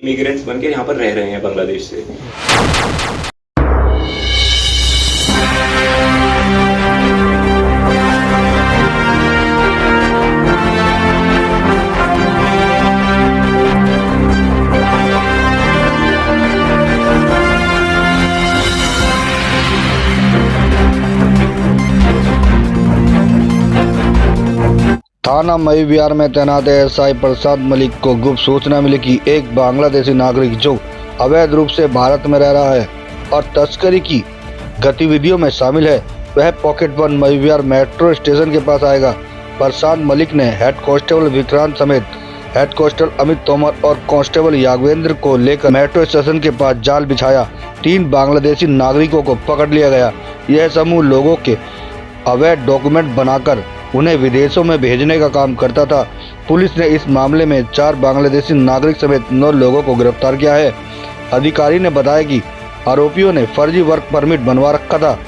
Immigrants बन के यहाँ पर रह रहे हैं बांग्लादेश से। थाना मई विहार में तैनात एएसआई प्रसाद मलिक को गुप्त सूचना मिली कि एक बांग्लादेशी नागरिक जो अवैध रूप से भारत में रह रहा है और तस्करी की गतिविधियों में शामिल है, वह पॉकेट 1 मई विहार मेट्रो स्टेशन के पास आएगा। प्रसाद मलिक ने हेड कांस्टेबल विक्रांत समेत हेड कांस्टेबल अमित तोमर और कांस्टेबल यागवेंद्र को लेकर मेट्रो स्टेशन के पास जाल बिछाया। 3 बांग्लादेशी नागरिकों को पकड़ लिया गया। यह समूह लोगों के अवैध डॉक्यूमेंट बनाकर उन्हें विदेशों में भेजने का काम करता था। पुलिस ने इस मामले में 4 बांग्लादेशी नागरिक समेत 9 लोगों को गिरफ्तार किया है। अधिकारी ने बताया कि आरोपियों ने फर्जी वर्क परमिट बनवा रखा था।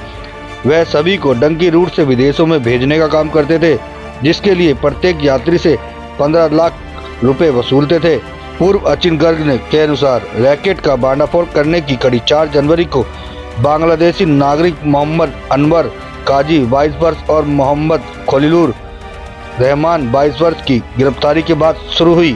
वह सभी को डंकी रूट से विदेशों में भेजने का काम करते थे, जिसके लिए प्रत्येक यात्री से 15 लाख रुपए वसूलते थे। पूर्व अचिन गर्ग के अनुसार रैकेट का भांडाफोड़ करने की कड़ी 4 जनवरी को बांग्लादेशी नागरिक मोहम्मद अनवर काजी 22 वर्ष और मोहम्मद खलीलुर रहमान 22 वर्ष की गिरफ्तारी के बाद शुरू हुई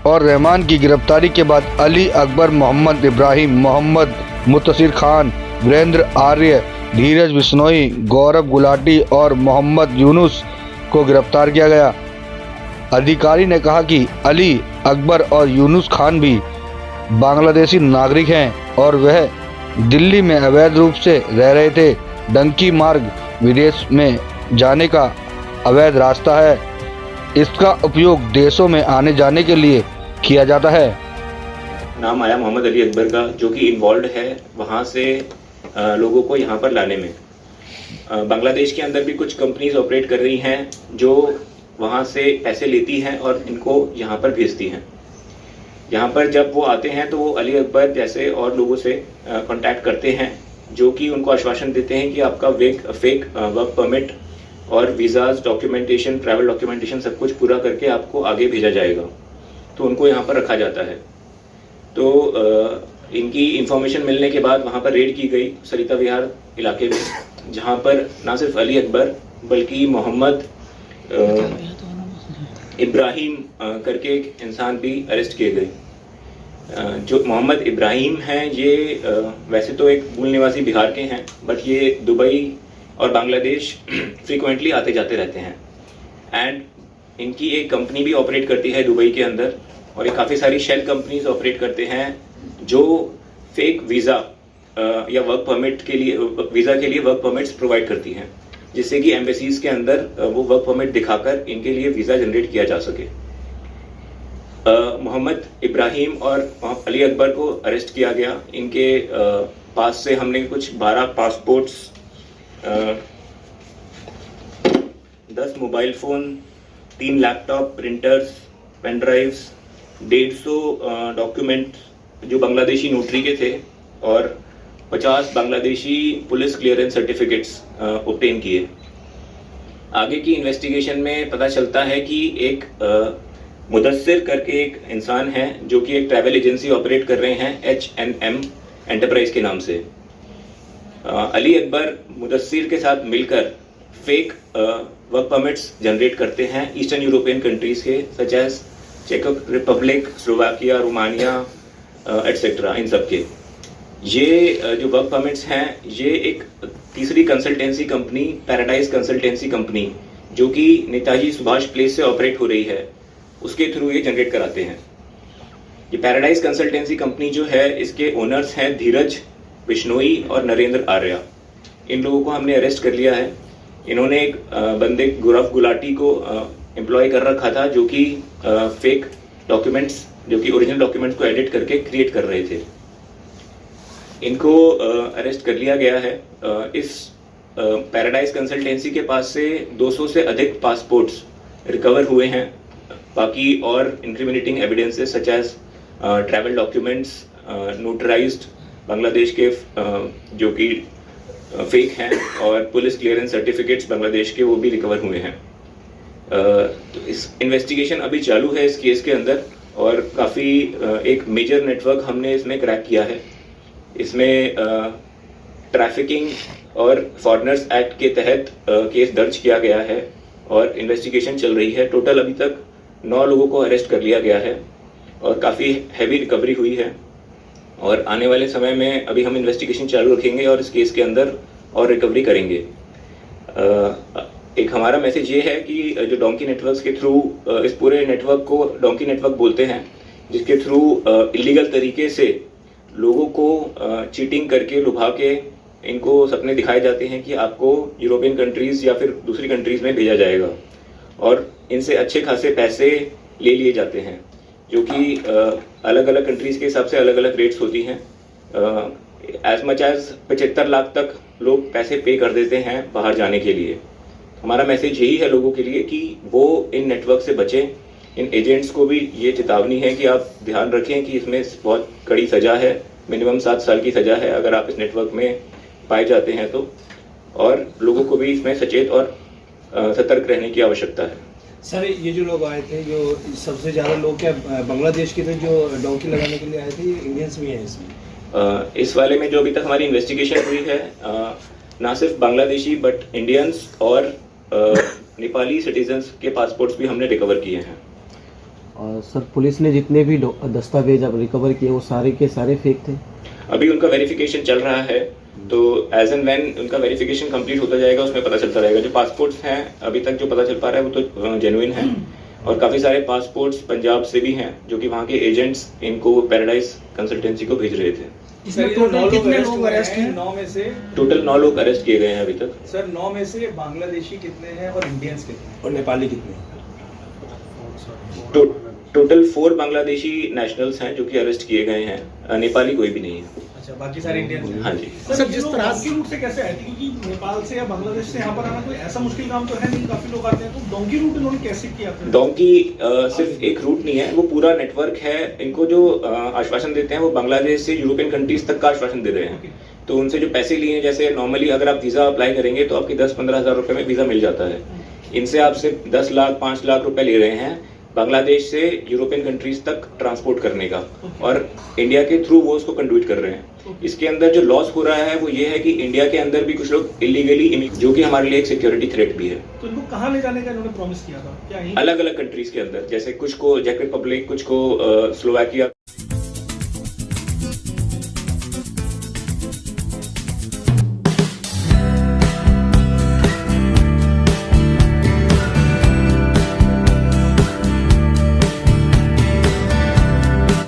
और रहमान की गिरफ्तारी के बाद अली अकबर, मोहम्मद इब्राहिम, मोहम्मद मुतसिर खान, वीरेंद्र आर्य, धीरज बिश्नोई, गौरव गुलाटी और मोहम्मद यूनुस को गिरफ्तार किया गया। अधिकारी ने कहा कि अली अकबर और यूनुस खान भी बांग्लादेशी नागरिक हैं और वह दिल्ली में अवैध रूप से रह रहे थे। डंकी मार्ग विदेश में जाने का अवैध रास्ता है। इसका उपयोग देशों में आने जाने के लिए किया जाता है। नाम आया मोहम्मद अली अकबर का, जो कि इन्वॉल्व है वहाँ से लोगों को यहाँ पर लाने में। बांग्लादेश के अंदर भी कुछ कंपनीज ऑपरेट कर रही हैं जो वहाँ से पैसे लेती हैं और इनको यहाँ पर भेजती हैं। यहाँ पर जब वो आते हैं तो वो अली अकबर जैसे और लोगों से कांटेक्ट करते हैं, जो कि उनको आश्वासन देते हैं कि आपका फेक वर्क परमिट और वीज़ाज, डॉक्यूमेंटेशन, ट्रैवल डॉक्यूमेंटेशन सब कुछ पूरा करके आपको आगे भेजा जाएगा। तो उनको यहाँ पर रखा जाता है। तो इनकी इंफॉर्मेशन मिलने के बाद वहाँ पर रेड की गई सरिता विहार इलाके में, जहाँ पर ना सिर्फ अली अकबर बल्कि मोहम्मद इब्राहिम करके एक इंसान भी अरेस्ट किए गए। जो मोहम्मद इब्राहिम हैं, ये वैसे तो एक मूल निवासी बिहार के हैं, बट ये दुबई और बांग्लादेश फ्रीक्वेंटली आते जाते रहते हैं। एंड इनकी एक कंपनी भी ऑपरेट करती है दुबई के अंदर, और ये काफ़ी सारी शेल कंपनीज ऑपरेट करते हैं जो फेक वीज़ा या वर्क परमिट के लिए वीज़ा के लिए वर्क परमिट्स प्रोवाइड करती हैं, जिससे कि एम्बेसीज के अंदर वो वर्क परमिट दिखाकर इनके लिए वीज़ा जनरेट किया जा सके। मोहम्मद इब्राहिम और अली अकबर को अरेस्ट किया गया। इनके पास से हमने कुछ 12 passports, 10 mobile phone, 3 laptop, printers, pen drives, 150 document जो बांग्लादेशी नोटरी के थे और 50 Bangladeshi police clearance certificates obtain किए। आगे की इन्वेस्टिगेशन में पता चलता है कि एक मुदस्सिर करके एक इंसान है जो कि एक ट्रैवल एजेंसी ऑपरेट कर रहे हैं H&M एंटरप्राइज के नाम से। अली अकबर मुदस्सिर के साथ मिलकर फेक वर्क परमिट्स जनरेट करते हैं ईस्टर्न यूरोपियन कंट्रीज के, सच एज चेक रिपब्लिक, स्लोवाकिया, रोमानिया एटसेट्रा। इन सब के ये जो वर्क परमिट्स हैं, ये एक तीसरी consultancy company, paradise consultancy company, जो कि नेताजी सुभाष प्लेस से ऑपरेट हो रही है, उसके थ्रू ये जनरेट कराते हैं। ये पैराडाइज कंसल्टेंसी कंपनी जो है, इसके ओनर्स हैं धीरज बिश्नोई और नरेंद्र आर्या। इन लोगों को हमने अरेस्ट कर लिया है। इन्होंने एक बंदे गौरव गुलाटी को एम्प्लॉय कर रखा था, जो कि फेक डॉक्यूमेंट्स, जो कि ओरिजिनल डॉक्यूमेंट्स को एडिट करके क्रिएट कर रहे थे। इनको अरेस्ट कर लिया गया है। इस पैराडाइज कंसल्टेंसी के पास से 200 से अधिक पासपोर्ट्स रिकवर हुए हैं। बाकी और incriminating evidences such as travel documents, notarized Bangladesh के जो कि फेक हैं, और पुलिस क्लियरेंस सर्टिफिकेट्स बांग्लादेश के, वो भी रिकवर हुए हैं। तो इस इन्वेस्टिगेशन अभी चालू है इस केस के अंदर, और काफ़ी एक मेजर नेटवर्क हमने इसमें क्रैक किया है। इसमें ट्रैफिकिंग और फॉरेनर्स एक्ट के तहत केस दर्ज किया गया है और इन्वेस्टिगेशन चल रही है। टोटल अभी तक 9 लोगों को अरेस्ट कर लिया गया है और काफ़ी हैवी रिकवरी हुई है और आने वाले समय में अभी हम इन्वेस्टिगेशन चालू रखेंगे और इस केस के अंदर और रिकवरी करेंगे। एक हमारा मैसेज ये है कि जो डोंकी नेटवर्क्स के थ्रू, इस पूरे नेटवर्क को डोंकी नेटवर्क बोलते हैं, जिसके थ्रू इलीगल तरीके से लोगों को चीटिंग करके लुभा के इनको सपने दिखाए जाते हैं कि आपको यूरोपियन कंट्रीज या फिर दूसरी कंट्रीज में भेजा जाएगा और इनसे अच्छे खासे पैसे ले लिए जाते हैं, जो कि अलग अलग कंट्रीज के हिसाब से अलग अलग रेट्स होती हैं। एज मच एज 75 लाख तक लोग पैसे पे कर देते हैं बाहर जाने के लिए। हमारा मैसेज यही है लोगों के लिए कि वो इन नेटवर्क से बचें। इन एजेंट्स को भी ये चेतावनी है कि आप ध्यान रखें कि इसमें बहुत कड़ी सजा है, मिनिमम 7 साल की सजा है अगर आप इस नेटवर्क में पाए जाते हैं तो, और लोगों को भी इसमें सचेत और सतर्क रहने की आवश्यकता है। सर, ये जो लोग आए थे, जो सबसे ज़्यादा लोग क्या बांग्लादेश के थे जो डोंकी लगाने के लिए आए थे, इंडियंस भी हैं इसमें? इस वाले में जो अभी तक हमारी इन्वेस्टिगेशन हुई है, ना सिर्फ बांग्लादेशी बट इंडियंस और नेपाली सिटीजन्स के पासपोर्ट्स भी हमने रिकवर किए हैं। सर, पुलिस ने जितने भी दस्तावेज अब रिकवर किए वो सारे के सारे फेक थे? अभी उनका वेरिफिकेशन चल रहा है, तो एज एंड व्हेन उनका वेरिफिकेशन कंप्लीट होता जाएगा उसमें पता चलता रहेगा। जो पासपोर्ट्स हैं अभी तक जो पता चल पा रहा है वो तो जेन्युइन है और काफ़ी सारे पासपोर्ट्स पंजाब से भी हैं जो कि वहाँ के एजेंट्स इनको पैराडाइज कंसल्टेंसी को भेज रहे थे। इसमें टोटल कितने लोग अरेस्ट हैं? 9 में से टोटल 9 लोग अरेस्ट किए गए हैं अभी तक। सर, 9 में से बांग्लादेशी कितने हैं और इंडियंस कितने और नेपाली कितने? टोटल 4 बांग्लादेशी नेशनल्स हैं जो कि अरेस्ट किए गए हैं, नेपाली कोई भी नहीं है। अच्छा, बाकी सारे इंडियंस हैं? हाँ जी। सर, जिस तरह की रूट से कैसे आए थे, क्योंकि नेपाल से या बांग्लादेश से यहाँ पर आना कोई ऐसा मुश्किल काम तो है नहीं, काफी लोग आते हैं, तो डोंकी रूट इन्होंने कैसे किया? डोंकी सिर्फ एक रूट नहीं है, वो पूरा नेटवर्क है। इनको जो आश्वासन देते हैं वो बांग्लादेश से यूरोपियन कंट्रीज तक का आश्वासन दे रहे हैं। तो उनसे जो पैसे लिए हैं, जैसे नॉर्मली अगर आप वीजा अप्लाई करेंगे तो आपकी 10-15 हज़ार रुपए में वीजा मिल जाता है। इनसे आप सिर्फ 10 लाख 5 लाख रुपए ले रहे हैं बांग्लादेश से यूरोपियन कंट्रीज तक ट्रांसपोर्ट करने का, और इंडिया के थ्रू वो उसको कंडक्ट कर रहे हैं। इसके अंदर जो लॉस हो रहा है वो ये है कि इंडिया के अंदर भी कुछ लोग इलीगली, जो कि हमारे लिए एक सिक्योरिटी थ्रेट भी है। तो इनको कहाँ ले जाने का इन्होंने प्रॉमिस किया था? क्या अलग अलग कंट्रीज के अंदर, जैसे कुछ को चेक रिपब्लिक, कुछ को स्लोवाकिया।